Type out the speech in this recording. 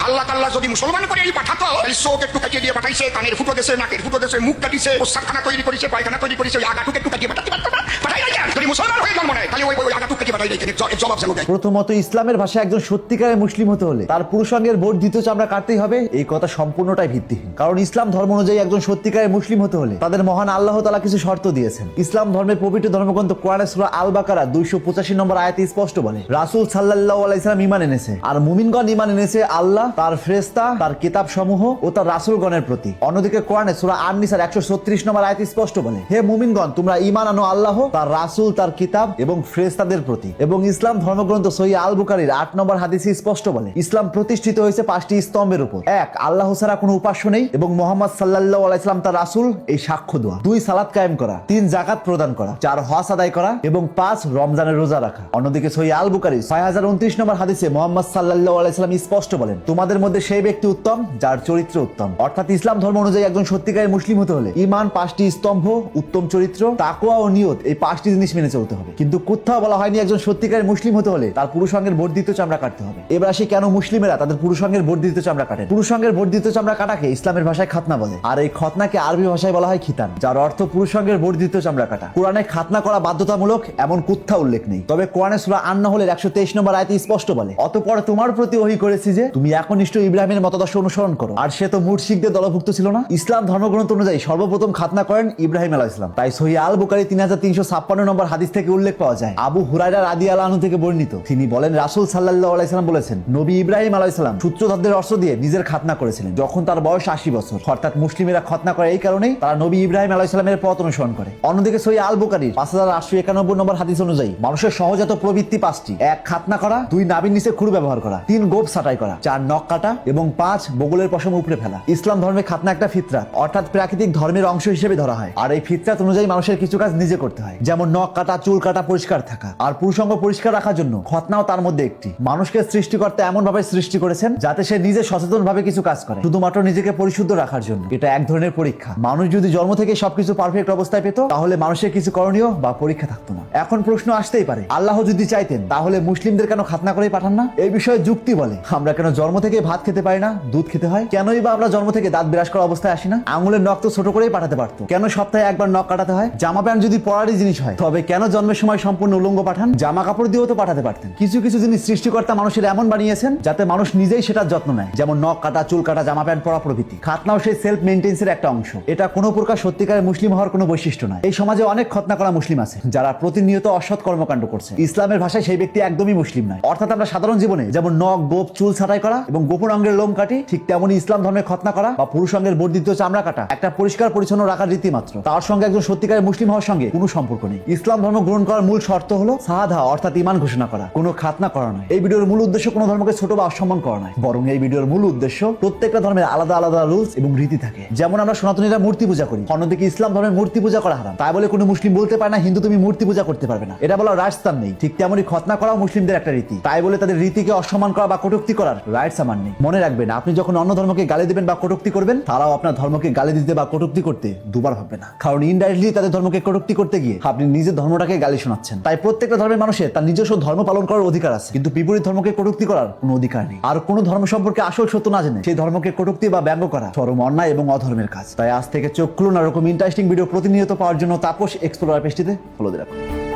আল্লাহ তাআলা যদি মুসলমান করে এই পাঠাতো, এই চোখ একটু কাটিয়ে দিয়ে পাঠাইছে, কানের ফুটো দেশে, নাকের ফুটো দেশে, মুখ কাটিছে, প্রস্রাবখানা তৈরি করেছে, পায়খানা তৈরি করেছে, ওই আগাটুক একটু কাটিয়ে পাঠাতে পারতো না? পাঠাই নাই কেন? যদি মুসলমান হয়ে জন্ম নেয় তাহলে ওই আগাটুক কাটিয়ে পাঠাই নাই কেন? জবাব যেন দেয়। প্রথমত, ইসলামের ভাষায় একজন সত্যিকারের মুসলিম হতে হলে তার পুরুষাঙ্গের বর্ধিত চামড়া কাটতেই হবে, এই কথা সম্পূর্ণটাই ভিত্তিহীন। কারণ ইসলাম ধর্ম অনুযায়ী একজন সত্যিকারের মুসলিম হতে হলে তাদের মহান আল্লাহ তাআলা কিছু শর্ত দিয়েছেন। ইসলাম ধর্মের পবিত্র ধর্মগ্রন্থ কোরআনের সূরা আল বাকারা 285 নম্বর আয়াতে স্পষ্ট বলে, রাসূল সাল্লাল্লাহু আলাইহি সাল্লাম ঈমান এনেছে, আর মুমিনগণ ঈমান এনেছে আল্লাহ, তার ফেরেশতা, তার কিতাব সমূহ ও তার রাসূলগণের প্রতি। অন্যদিকে কোরআনে সূরা আন-নিসার 136 নম্বর আয়াতে স্পষ্ট বলে, হে মুমিনগণ, তোমরা ঈমান আনো আল্লাহ, তার রাসূল, তার কিতাব এবং ফেরেশতাদের প্রতি। এবং ইসলাম ধর্মগ্রন্থ সহিহ আল বুখারীর 8 নম্বর হাদিসে স্পষ্ট বলে, ইসলাম প্রতিষ্ঠিত হয়েছে 5টি স্তম্ভের উপর। 1, আল্লাহ ছাড়া কোনো উপাস্য নেই এবং মুহাম্মদ সাল্লাল্লাহু আলাইহি সাল্লাম তার রাসূল, এই সাক্ষ্য দেওয়া। 2, সালাত কায়েম করা। 3, যাকাত প্রদান করা। 4, হজ আদায় করা এবং 5, রমজানের রোজা রাখা। অন্যদিকে সহিহ আল বুখারী 6029 নম্বর হাদিসে মুহাম্মদ সাল্লাল্লাহু আলাইহি সাল্লাম স্পষ্ট বলেন, তোমাদের মধ্যে সেই ব্যক্তি উত্তম যার চরিত্র উত্তম। অর্থাৎ ইসলাম ধর্ম অনুযায়ী একজন সত্যিকারের মুসলিম হতে হলে ঈমান, 5টি স্তম্ভ, উত্তম চরিত্র, তাকওয়া ও নিয়ত, এই 5টি জিনিস মেনে চলতে হবে। কিন্তু কোথাও বলা হয়নি একজন সত্যিকারের মুসলিম হতে হলে তার পুরুষাঙ্গের বর্ধিত চামড়া কাটতে হবে। এবার আসি কেন মুসলিমেরা তাদের পুরুষাঙ্গের বর্ধিত চামড়া কাটেন। পুরুষাঙ্গের বর্ধিত চামড়া কাটাকে ইসলামের ভাষায় খাতনা বলে, আর এই খতনাকে আরবি ভাষায় বলা হয় খিতান, যার অর্থ পুরুষাঙ্গের বর্ধিত চামড়া কাটা। কোরআনে খাতনা করা বাধ্যতামূলক এমন কোথাও উল্লেখ নেই। তবে কোরআনে সূরা আন-নাহলের 123 নম্বর আয়াতে স্পষ্ট বলে, অতঃপর তোমার প্রতি ওহী করেছি যে তুমি একনিষ্ঠ ইব্রাহিমের মতাদর্শ অনুসরণ করো, আর সে তো মুশরিকদের দলভুক্ত ছিল না। ইসলাম ধর্মগ্রন্থ অনুযায়ী সর্বপ্রথম খাতনা করেন ইব্রাহিম আলাইহিস সালাম। তাই সহিহ আল বুখারী 3356 নম্বর হাদিস থেকে উল্লেখ পাওয়া যায়, আবু হুরায়রা রাদিয়াল্লাহু আনহু থেকে বর্ণিত, তিনি বলেন, রাসূল সাল্লাল্লাহু আলাইহি সাল্লাম বলেছেন, নবী ইব্রাহিম আলাইহিস সালাম সূত্রধারদের অস্ত্র দিয়ে নিজের খাতনা করেছিলেন যখন তার বয়স 80 বছর। অর্থাৎ মুসলিমেরা খাতনা করে এই কারণেই তারা নবী ইব্রাহিম আলাইহিস সালামের পথ অনুসরণ করে। অন্যদিকে সহিহ আল বুখারীর 5891 নম্বর হাদিস অনুযায়ী মানুষের সহজাত প্রবৃত্তি 5টি। 1, খাতনা করা। 2, নাভির নিচে খুর ব্যবহার করা। 3, গোপ ছাঁটাই করা। 4, নখ কাটা এবং 5, বগলের পশম উপড়ে ফেলা। ইসলাম ধর্মে খাতনা একটা ফিতরাত, অর্থাৎ প্রাকৃতিক ধর্মের অংশ হিসেবে ধরা হয়। আর এই ফিতরাত অনুযায়ী মানুষের কিছু কাজ নিজে করতে হয়, যেমন নখ কাটা, চুল কাটা, পরিষ্কার থাকা। আর পুরুষাঙ্গ পরিষ্কার রাখার জন্য খতনাও তার মধ্যে একটি। মানুষকে সৃষ্টিকর্তা এমন ভাবে সৃষ্টি করেছেন যাতে সে নিজে সচেতন ভাবে কিছু কাজ করে, শুধুমাত্র নিজেকে পরিশুদ্ধ রাখার জন্য। এটা এক ধরনের পরীক্ষা। মানুষ যদি জন্ম থেকে সবকিছু পারফেক্ট অবস্থায় পেত, তাহলে মানুষের কিছু করণীয় বা পরীক্ষা থাকতো না। এখন প্রশ্ন আসতেই পারে, আল্লাহ যদি চাইতেন তাহলে মুসলিমদের কেন খাতনা করেই পাঠান না? এই বিষয়ে যুক্তি বলে, আমরা কেন জন্ম থেকে ভাত খেতে পারি না, দুধ খেতে হয়? কেনই বা আমরা জন্ম থেকে দাঁত বিরাজ করা অবস্থায় আসি না? আঙুলের নখ তো ছোট করেই পাঠাতে পারতো, কেন সপ্তাহে একবার নখ কাটাতে হয়? জামা প্যান্ট যদি পরারই জিনিস হয়, তবে কেন জন্মের সময় সম্পূর্ণ উলঙ্গ পাঠান? জামা কাপড় দিয়েও তো পাঠাতে পারতেন। কিছু কিছু জিনিস সৃষ্টিকর্তা মানুষের এমন বানিয়েছেন যাতে মানুষ নিজেই সেটার যত্ন নেয়, যেমন নখ কাটা, চুল কাটা, জামা প্যান্ট পরা প্রভৃতি। খাতনাও সেই সেলফ মেইনটেন্সের একটা অংশ। এটা কোনো প্রকার সত্যিকারের মুসলিম হওয়ার কোনো বৈশিষ্ট্য নয়। এই সমাজে অনেক খতনা করা মুসলিম আছে যারা প্রতিনিয়ত অসৎ কর্মকাণ্ড করছে। ইসলামের ভাষায় সেই ব্যক্তি একদমই মুসলিম নয়। অর্থাৎ আমরা সাধারণ জীবনে যেমন নখ, গোপ, চুল ছাঁটাই করা এবং গোপন অঙ্গের লোম কাটি, ঠিক তেমনি ইসলাম ধর্মে খতনা করা বা পুরুষাঙ্গের বর্ধিত চামড়া কাটা একটা পরিষ্কার পরিচ্ছন্ন রাখার রীতি মাত্র। তার সঙ্গে একজন সত্যিকারের মুসলিম হওয়ার সঙ্গে কোনো সম্পর্ক নেই। ইসলাম ধর্ম গ্রহণ করার মূল শর্ত হলো শাহাদা, অর্থাৎ ঈমান ঘোষণা করা, কোনো খাতনা করা নয়। এই ভিডিওর মূল উদ্দেশ্য কোনো ধর্মকে ছোট বা অসম্মান করা নয়, বরং এই ভিডিওর মূল উদ্দেশ্য প্রত্যেকটা ধর্মের আলাদা আলাদা রুলস এবং রীতি থাকে। যেমন আমরা সনাতনীরা মূর্তি পূজা করি, অন্যদিকে ইসলাম ধর্মের মূর্তি পূজা করা হারাম। তাই বলে কোনো মুসলিম বলতে পারে না হিন্দু তুমি মূর্তি পূজা করতে পারবে না, এটা বলার রাইটস তার নেই। ঠিক তেমনই খতনা করাও মুসলিমদের একটা রীতি, তাই বলে তাদের রীতিকে অসম্মান করা বা কটূক্তি করার রাইটস আমার নেই। মনে রাখবেন, আপনি যখন অন্য ধর্মকে গালি দিবেন বা কটূক্তি করবেন, তারাও আপনার ধর্মকে গালি দিতে বা কটূক্তি করতে দুবার ভাববে না, কারণ ইনডাইরেক্টলি তাদের ধর্মকে কটূক্তি করতে গিয়ে আপনি নিজের ধর্মটাকে গালি শোনাচ্ছেন। তাই প্রত্যেকটা ধর্মের মানুষের তার নিজস্ব ধর্ম পালন করার অধিকার আছে, কিন্তু বিপরীত ধর্মকে কটূক্তি করার কোনো অধিকার নেই। আর কোনো ধর্ম সম্পর্কে আসল সত্য না জেনে সেই ধর্মকে কটূক্তি বা ব্যঙ্গ করা চরম অন্যায় এবং অধর্মের কাজ। তাই আজ থেকে চোখ খুলুন, আর এরকম ইন্টারেস্টিং ভিডিও প্রতিনিয়ত পাওয়ার জন্য তাপস এক্সপ্লোরার পেজটিতে ফলো দিয়ে রাখুন।